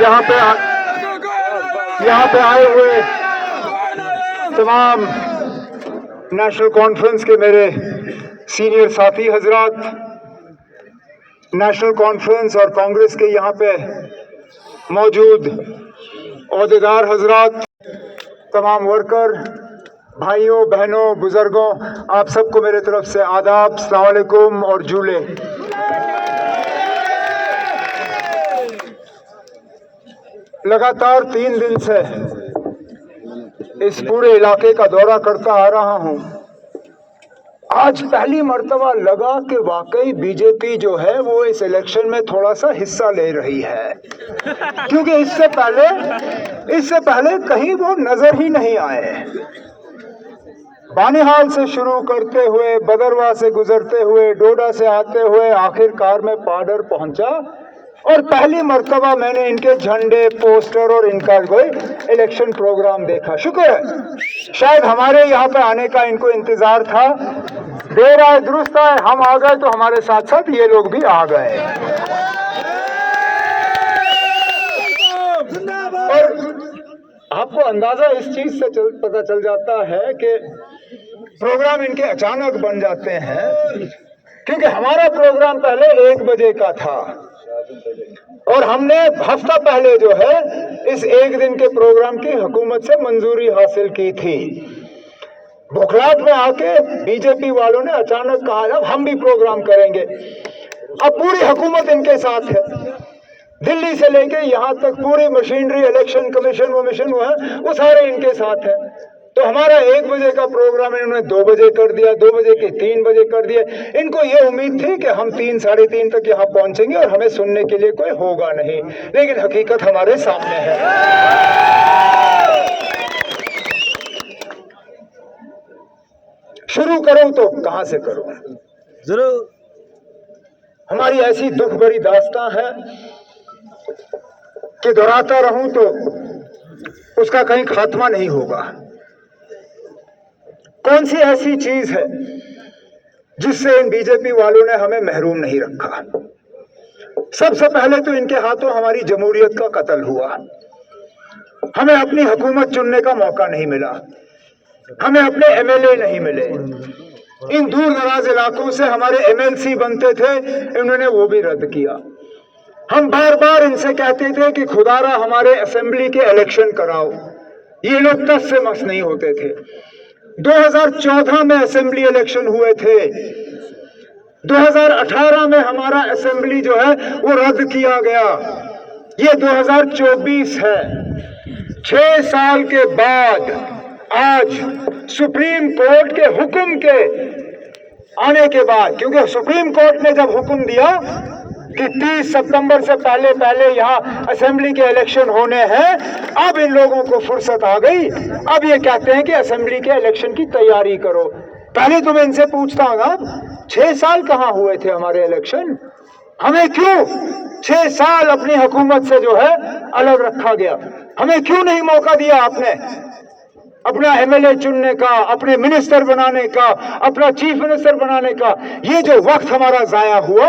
यहाँ पे आए हुए तमाम नेशनल कॉन्फ्रेंस के मेरे सीनियर साथी हजरात, नेशनल कॉन्फ्रेंस और कांग्रेस के यहाँ पे मौजूद ओहदेदार हजरात, तमाम वर्कर भाइयों बहनों बुजुर्गों, आप सबको मेरे तरफ से आदाब, अस्सलाम वालेकुम और जूले। लगातार 3 दिन से इस पूरे इलाके का दौरा करता आ रहा हूं। आज पहली मर्तबा लगा कि वाकई बीजेपी जो है वो इस इलेक्शन में थोड़ा सा हिस्सा ले रही है, क्योंकि इससे पहले कहीं वो नजर ही नहीं आए। बानिहाल से शुरू करते हुए, बदरवा से गुजरते हुए, डोडा से आते हुए आखिरकार में पाडर पहुंचा और पहली मर्तबा मैंने इनके झंडे, पोस्टर और इनका कोई इलेक्शन प्रोग्राम देखा। शुक्र है, शायद हमारे यहाँ पे आने का इनको इंतजार था। देर आए दुरुस्त आए, हम आ गए तो हमारे साथ साथ ये लोग भी आ गए। और आपको अंदाजा इस चीज से पता चल जाता है कि प्रोग्राम इनके अचानक बन जाते हैं, क्योंकि हमारा प्रोग्राम पहले 1 बजे का था और हमने हफ्ता पहले जो है इस 1 दिन के प्रोग्राम की हुकूमत से मंजूरी हासिल की थी। बुखलाट में आके बीजेपी वालों ने अचानक कहा अब हम भी प्रोग्राम करेंगे। अब पूरी हुकूमत इनके साथ है, दिल्ली से लेके यहाँ तक पूरी मशीनरी, इलेक्शन कमीशन वो है, वो सारे इनके साथ है। तो हमारा 1 बजे का प्रोग्राम इन्होंने 2 बजे कर दिया, 2 बजे के 3 बजे कर दिए। इनको ये उम्मीद थी कि हम 3 साढ़े 3 तक यहाँ पहुंचेंगे और हमें सुनने के लिए कोई होगा नहीं, लेकिन हकीकत हमारे सामने है। शुरू करूं तो कहां से करूं? जरूर हमारी ऐसी दुख भरी दास्तां है कि दोहराता रहूं तो उसका कहीं खात्मा नहीं होगा। कौन सी ऐसी चीज है जिससे इन बीजेपी वालों ने हमें महरूम नहीं रखा? सबसे पहले तो इनके हाथों हमारी जमहूरियत का कत्ल हुआ। हमें अपनी हुकूमत चुनने का मौका नहीं मिला, हमें अपने एमएलए नहीं मिले। इन दूर दराज इलाकों से हमारे एमएलसी बनते थे, इन्होंने वो भी रद्द किया। हम बार बार इनसे कहते थे कि खुदारा हमारे असेंबली के इलेक्शन कराओ, ये लोग तस से मस नहीं होते थे। 2014 में असेंबली इलेक्शन हुए थे, 2018 में हमारा असेंबली जो है वो रद्द किया गया। ये 2024 है। 6 साल के बाद आज सुप्रीम कोर्ट के हुक्म के आने के बाद, क्योंकि सुप्रीम कोर्ट ने जब हुक्म दिया कि 30 सितंबर से पहले यहाँ असेंबली के इलेक्शन होने हैं, अब इन लोगों को फुर्सत आ गई। अब ये कहते हैं कि असेंबली के इलेक्शन की तैयारी करो। पहले तो मैं इनसे पूछता हूँ, 6 साल कहाँ हुए थे हमारे इलेक्शन? हमें क्यों 6 साल अपनी हुकूमत से जो है अलग रखा गया? हमें क्यों नहीं मौका दिया आपने अपना एमएलए चुनने का, अपने मिनिस्टर बनाने का, अपना चीफ मिनिस्टर बनाने का? ये जो वक्त हमारा जाया हुआ,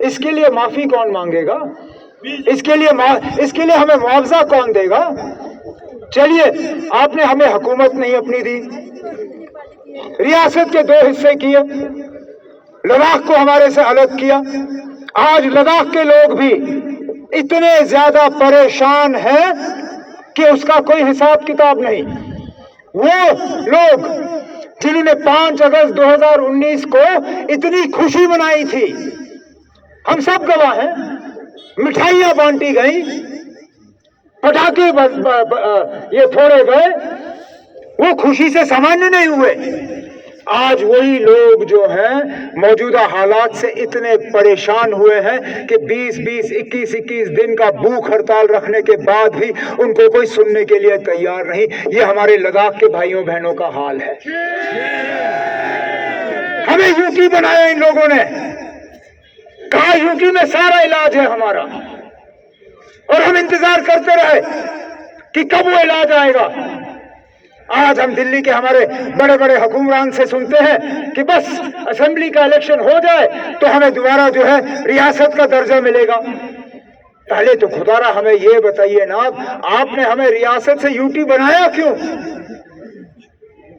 इसके लिए माफी कौन मांगेगा? इसके लिए हमें मुआवजा कौन देगा? चलिए, आपने हमें हुकूमत नहीं अपनी दी, रियासत के 2 हिस्से किए, लद्दाख को हमारे से अलग किया। आज लद्दाख के लोग भी इतने ज्यादा परेशान हैं कि उसका कोई हिसाब किताब नहीं। वो लोग जिन्होंने 5 अगस्त 2019 को इतनी खुशी मनाई थी, हम सब गवाह हैं। मिठाइयां बांटी गई, पटाखे ये फोड़े गए, वो खुशी से सामान्य नहीं हुए। आज वही लोग जो हैं मौजूदा हालात से इतने परेशान हुए हैं कि 20-20, 21-21 दिन का भूख हड़ताल रखने के बाद भी उनको कोई सुनने के लिए तैयार नहीं। ये हमारे लद्दाख के भाइयों बहनों का हाल है। हमें यूपी बनाया इन लोगों ने, कहा यूपी में सारा इलाज है हमारा, और हम इंतजार करते रहे कि कब वो इलाज आएगा। आज हम दिल्ली के हमारे बड़े बड़े हुक्मरान से सुनते हैं कि बस असेंबली का इलेक्शन हो जाए तो हमें दोबारा जो है रियासत का दर्जा मिलेगा। पहले तो खुदारा हमें ये बताइए ना, आपने हमें रियासत से यूटी बनाया क्यों?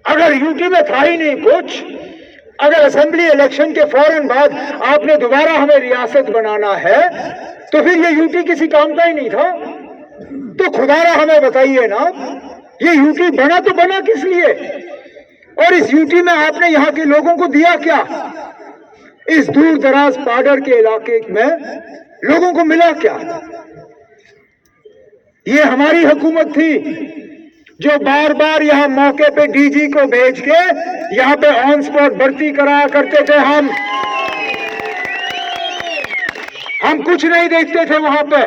अगर यूटी में था ही नहीं कुछ, अगर असेंबली इलेक्शन के फौरन बाद आपने दोबारा हमें रियासत बनाना है, तो फिर ये यूटी किसी काम का ही नहीं था। तो खुदारा हमें बताइए ना, ये यूटी बना तो बना किस लिए, और इस यूटी में आपने यहाँ के लोगों को दिया क्या? इस दूर दराज पाडर के इलाके में लोगों को मिला क्या? ये हमारी हुकूमत थी जो बार बार यहाँ मौके पे डीजी को भेज के यहाँ पे ऑन स्पॉट भर्ती कराया करते थे। हम कुछ नहीं देखते थे वहां पे,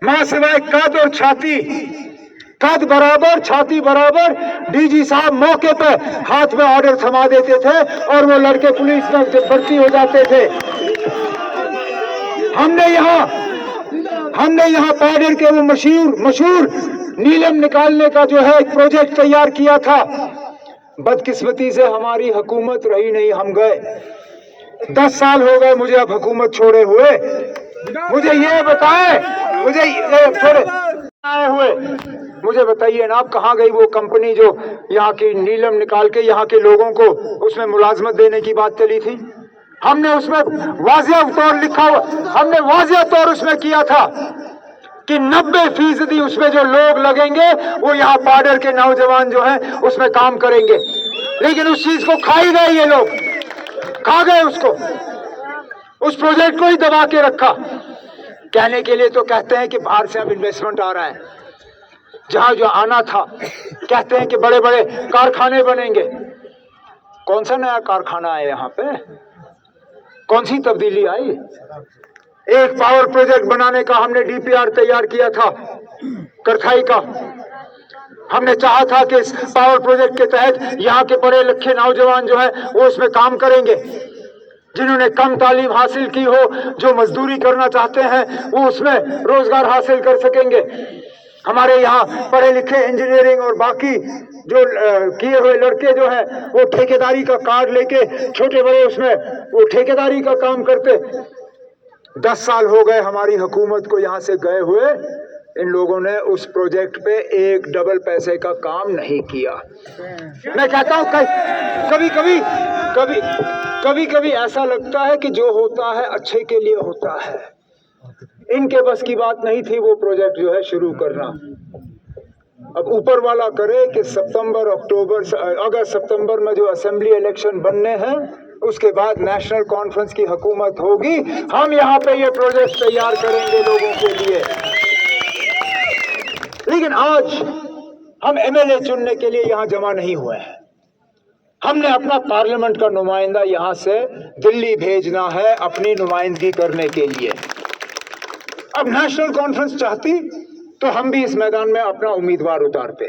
मां सिवाय कद और छाती, कद बराबर छाती बराबर। डीजी साहब मौके पे हाथ में ऑर्डर थमा देते थे और वो लड़के पुलिस में भर्ती हो जाते थे। हमने यहाँ पाडर के वो मशहूर नीलम निकालने का जो है एक प्रोजेक्ट तैयार किया था। बदकिस्मती से हमारी हुकूमत रही नहीं, हम गए। 10 साल हो गए मुझे अब हुकूमत छोड़े हुए। मुझे ये बताए, मुझे छोड़े आए हुए, मुझे बताइए ना, आप कहाँ गई वो कंपनी जो यहाँ की नीलम निकाल के यहाँ के लोगों को उसमें मुलाजमत देने की बात चली थी? हमने उसमें वाजिया तौर लिखा हुआ, हमने वाजिया तौर उसमें किया था कि 90% उसमें जो लोग लगेंगे वो यहाँ पाडर के नौजवान जो हैं उसमें काम करेंगे। लेकिन उस चीज को खा ही गए ये लोग, खा गए उसको, उस प्रोजेक्ट को ही दबा के रखा। कहने के लिए तो कहते हैं कि बाहर से अब इन्वेस्टमेंट आ रहा है, जहां जो आना था। कहते हैं कि बड़े बड़े कारखाने बनेंगे। कौन सा नया कारखाना है यहाँ पे? कौन सी तब्दीली आई? एक पावर प्रोजेक्ट बनाने का हमने डीपीआर तैयार किया था करथाई का। हमने चाहा था कि इस पावर प्रोजेक्ट के तहत यहाँ के पढ़े लिखे नौजवान जो है वो उसमें काम करेंगे। जिन्होंने कम तालीम हासिल की हो, जो मजदूरी करना चाहते हैं, वो उसमें रोजगार हासिल कर सकेंगे। हमारे यहाँ पढ़े लिखे इंजीनियरिंग और बाकी जो किए हुए लड़के जो हैं वो ठेकेदारी का कार्ड लेके छोटे बड़े उसमें वो ठेकेदारी का काम करते। 10 साल हो गए हमारी हुकूमत को यहाँ से गए हुए। इन लोगों ने उस प्रोजेक्ट पे एक डबल पैसे का काम नहीं किया। मैं कहता हूँ कभी कभी ऐसा लगता है कि जो होता है अच्छे के लिए होता है। इनके बस की बात नहीं थी वो प्रोजेक्ट जो है शुरू करना। अब ऊपर वाला करे कि अगस्त सितंबर में जो असेंबली इलेक्शन बनने हैं, उसके बाद नेशनल कॉन्फ्रेंस की हुकूमत होगी, हम यहाँ पे ये प्रोजेक्ट तैयार करेंगे लोगों के लिए। लेकिन आज हम एमएलए चुनने के लिए यहाँ जमा नहीं हुए हैं। हमने अपना पार्लियामेंट का नुमाइंदा यहाँ से दिल्ली भेजना है अपनी नुमाइंदगी करने के लिए। अब नेशनल कॉन्फ्रेंस चाहती तो हम भी इस मैदान में अपना उम्मीदवार उतारते,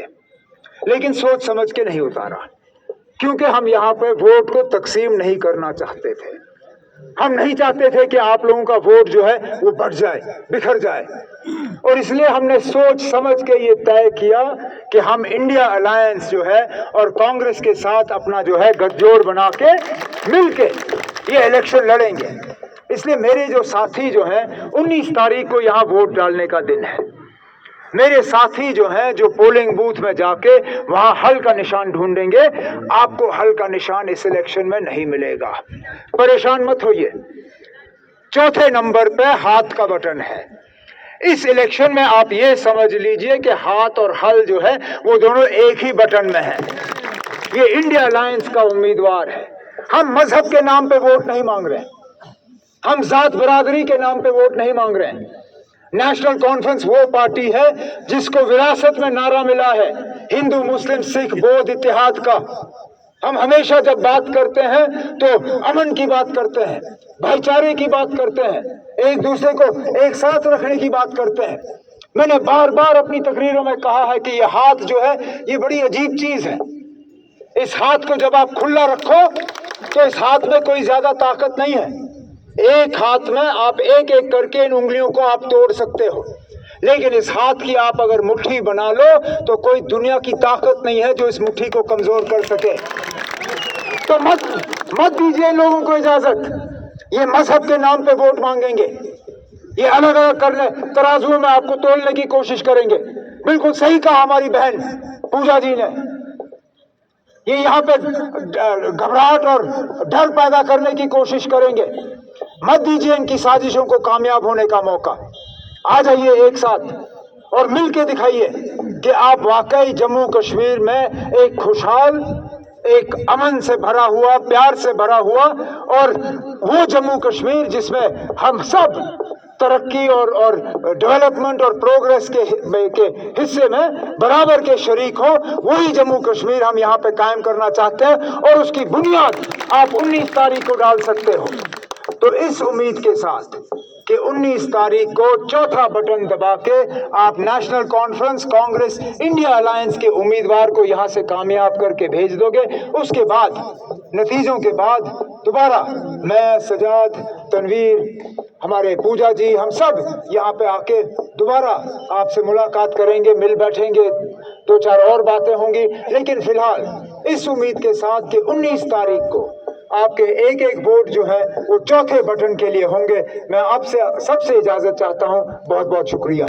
लेकिन सोच समझ के नहीं उतारा, क्योंकि हम यहाँ पे वोट को तकसीम नहीं करना चाहते थे। हम नहीं चाहते थे कि आप लोगों का वोट जो है वो बढ़ जाए, बिखर जाए, और इसलिए हमने सोच समझ के ये तय किया कि हम इंडिया अलायंस जो है और कांग्रेस के साथ अपना जो है गठजोड़ बना के मिलके ये इलेक्शन लड़ेंगे। इसलिए मेरे जो साथी जो हैं 19 तारीख को यहाँ वोट डालने का दिन है। मेरे साथी जो हैं जो पोलिंग बूथ में जाके वहां हल का निशान ढूंढेंगे। आपको हल का निशान इस इलेक्शन में नहीं मिलेगा, परेशान मत होइए। 4थे नंबर पे हाथ का बटन है। इस इलेक्शन में आप ये समझ लीजिए कि हाथ और हल जो है वो दोनों एक ही बटन में है। ये इंडिया अलायंस का उम्मीदवार है। हम मजहब के नाम पे वोट नहीं मांग रहे, हम जात बरादरी के नाम पे वोट नहीं मांग रहे हैं। नेशनल कॉन्फ्रेंस वो पार्टी है जिसको विरासत में नारा मिला है हिंदू मुस्लिम सिख बौद्ध इत्तेहाद का। हम हमेशा जब बात करते हैं तो अमन की बात करते हैं, भाईचारे की बात करते हैं, एक दूसरे को एक साथ रखने की बात करते हैं। मैंने बार बार अपनी तकरीरों में कहा है कि ये हाथ जो है ये बड़ी अजीब चीज है। इस हाथ को जब आप खुला रखो तो इस हाथ में कोई ज्यादा ताकत नहीं है। एक हाथ में आप एक एक करके इन उंगलियों को आप तोड़ सकते हो, लेकिन इस हाथ की आप अगर मुट्ठी बना लो तो कोई दुनिया की ताकत नहीं है जो इस मुट्ठी को कमजोर कर सके। तो मत दीजिए लोगों को इजाजत ये मजहब के नाम पे वोट मांगेंगे। ये अलग अलग करने तराजुओं में आपको तोलने की कोशिश करेंगे। बिल्कुल सही कहा हमारी बहन पूजा जी ने, ये यहाँ पे घबराहट और डर पैदा करने की कोशिश करेंगे। मत दीजिए इनकी साजिशों को कामयाब होने का मौका। आ जाइए एक साथ और मिलके दिखाइए कि आप वाकई जम्मू कश्मीर में एक खुशहाल, एक अमन से भरा हुआ, प्यार से भरा हुआ और वो जम्मू कश्मीर जिसमें हम सब तरक्की और डेवलपमेंट और प्रोग्रेस के हिस्से में बराबर के शरीक हो, वही जम्मू कश्मीर हम यहाँ पे कायम करना चाहते हैं और उसकी बुनियाद आप 19 तारीख को डाल सकते हो। तो इस उम्मीद के साथ कि 19 तारीख को चौथा बटन दबा के आप national conference Congress India alliance के उम्मीदवार को यहां से कामयाब करके भेज दोगे, उसके बाद नतीजों के बाद दोबारा मैं, सजाद, तनवीर, हमारे पूजा जी, हम सब यहाँ पे आके दोबारा आपसे मुलाकात करेंगे, मिल बैठेंगे, दो चार और बातें होंगी। लेकिन फिलहाल इस उम्मीद के साथ कि 19 तारीख को आपके एक एक वोट जो है वो चौथे बटन के लिए होंगे, मैं आपसे सबसे इजाजत चाहता हूं। बहुत बहुत शुक्रिया।